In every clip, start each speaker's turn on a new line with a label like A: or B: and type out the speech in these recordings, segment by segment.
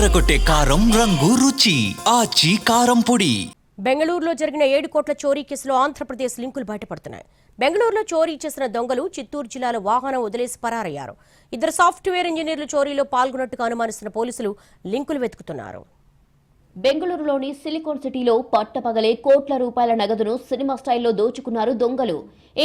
A: అదరకొట్టే కారం రంగు రుచి ఆచి కారం పొడి.
B: బెంగళూరులో జరిగిన 7 కోట్ల చోరీ కేసులో ఆంధ్రప్రదేశ్ లింకులు బయటపడుతున్నాయి. బెంగళూరులో చోరీ చేసిన దొంగలు చిత్తూరు జిల్లాలో వాహనం వదిలేసి పరారయ్యారు. 2 సాఫ్ట్వేర్ ఇంజనీర్లు చోరీలో పాల్గొన్నట్టుగా అనుమానిస్తున్న పోలీసులు లింకులు వెతుకుతున్నారు.
C: బెంగళూరులోని సిలికాన్ సిటీలో పట్టపగలే కోట్ల రూపాయల నగదును సినిమా స్టైల్లో దోచుకున్నారు దొంగలు.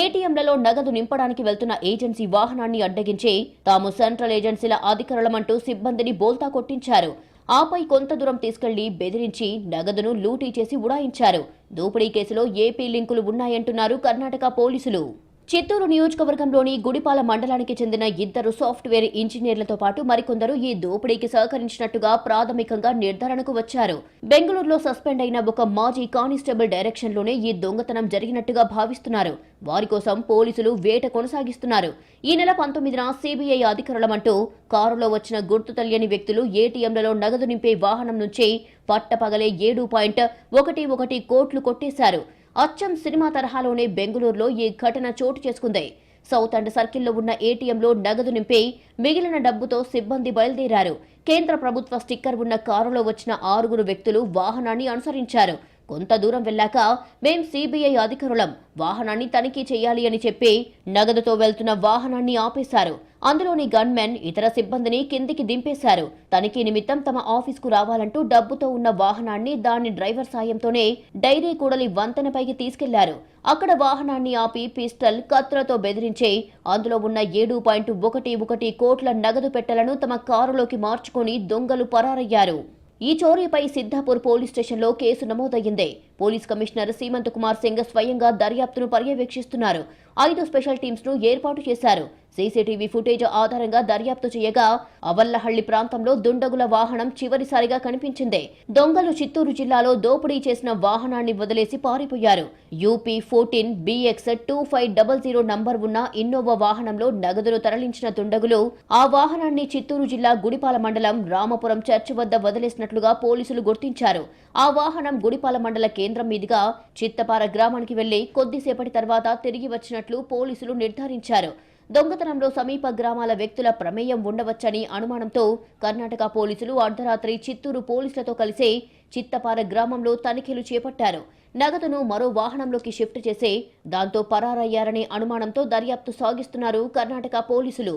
C: ఏటీఎంలలో నగదు నింపడానికి వెళ్తున్న ఏజెన్సీ వాహనాన్ని అడ్డగించి తాము సెంట్రల్ ఏజెన్సీల అధికారులమంటూ సిబ్బందిని బోల్తా కొట్టించారు. ఆపై కొంత దూరం తీసుకెళ్లి బెదిరించి నగదును లూటీ చేసి ఉడాయించారు. దోపిడీ కేసులో ఏపీ లింకులు ఉన్నాయంటున్నారు కర్ణాటక పోలీసులు. చిత్తూరు నియోజకవర్గంలోని గుడిపాల మండలానికి చెందిన 2 సాఫ్ట్వేర్ ఇంజనీర్లతో పాటు మరికొందరు ఈ దోపిడీకి సహకరించినట్టుగా ప్రాథమికంగా నిర్ధారణకు వచ్చారు. బెంగళూరులో సస్పెండ్ అయిన ఒక మాజీ కానిస్టేబుల్ డైరెక్షన్లోనే ఈ దొంగతనం జరిగినట్టుగా భావిస్తున్నారు. వారి కోసం పోలీసులు వేట కొనసాగిస్తున్నారు. ఈ నెల 19న సిబిఐ అధికారులమంటూ కారులో వచ్చిన గుర్తు తెలియని వ్యక్తులు ఏటీఎంలలో నగదు నింపే వాహనం నుంచి పట్టపగలే 7.11 కోట్లు కొట్టేశారు. అచ్చం సినిమా తరహాలోనే బెంగళూరులో ఈ ఘటన చోటు చేసుకుంది. సౌత్ అండ్ సర్కిల్లో ఉన్న ఏటీఎంలో నగదు నింపి మిగిలిన డబ్బుతో సిబ్బంది బయలుదేరారు. కేంద్ర ప్రభుత్వ స్టిక్కర్ ఉన్న కారులో వచ్చిన 6 వ్యక్తులు వాహనాన్ని అనుసరించారు. కొంత దూరం వెళ్లాక మేం సిబిఐ అధికారులం, వాహనాన్ని తనిఖీ చేయాలి అని చెప్పి నగదుతో వెళ్తున్న వాహనాన్ని ఆపేశారు. అందులోని గన్మెన్ ఇతర సిబ్బందిని కిందికి దింపేశారు. తనిఖీ నిమిత్తం తమ ఆఫీస్కు రావాలంటూ డబ్బుతో ఉన్న వాహనాన్ని దాని డ్రైవర్ సాయంతోనే డైరీ కూడలి వంతెనపైకి తీసుకెళ్లారు. అక్కడ వాహనాన్ని ఆపి పిస్టల్, కత్తులతో బెదిరించి అందులో ఉన్న 7.11 కోట్ల నగదు పెట్టెలను తమ కారులోకి మార్చుకొని దొంగలు పరారయ్యారు. ఈ చోరీపై సిద్ధాపూర్ పోలీస్ స్టేషన్లో కేసు నమోదయ్యింది. పోలీస్ కమిషనర్ సీమంత్ కుమార్ సింగ్ స్వయంగా దర్యాప్తును పర్యవేక్షిస్తున్నారు. 5 స్పెషల్ టీమ్స్ ను ఏర్పాటు చేశారు. సీసీటీవీ ఫుటేజ్ ఆధారంగా దర్యాప్తు చేయగా అవల్లహళ్లి ప్రాంతంలో దుండగుల వాహనం చివరిసారిగా కనిపించింది. దొంగలు చిత్తూరు జిల్లాలో దోపిడీ చేసిన వాహనాన్ని వదిలేసి పారిపోయారు. యూపీ 14 BX 2500 నంబర్ ఉన్న ఇన్నోవా వాహనంలో నగదును తరలించిన దుండగులు ఆ వాహనాన్ని చిత్తూరు జిల్లా గుడిపాల మండలం రామపురం చర్చి వద్ద వదిలేసినట్లుగా పోలీసులు గుర్తించారు. ఆ వాహనం గుడిపాల మండల కేంద్రం మీదుగా చిత్తపార గ్రామానికి వెళ్లి కొద్దిసేపటి తర్వాత తిరిగి వచ్చినట్లు పోలీసులు నిర్ధారించారు. దొంగతనంలో సమీప గ్రామాల వ్యక్తుల ప్రమేయం ఉండవచ్చని అనుమానంతో కర్ణాటక పోలీసులు అర్ధరాత్రి చిత్తూరు పోలీసులతో కలిసి చిత్తపార గ్రామంలో తనిఖీలు చేపట్టారు. నగదును మరో వాహనంలోకి షిఫ్ట్ చేసి దాంతో పరారయ్యారనే అనుమానంతో దర్యాప్తు సాగిస్తున్నారు కర్ణాటక పోలీసులు.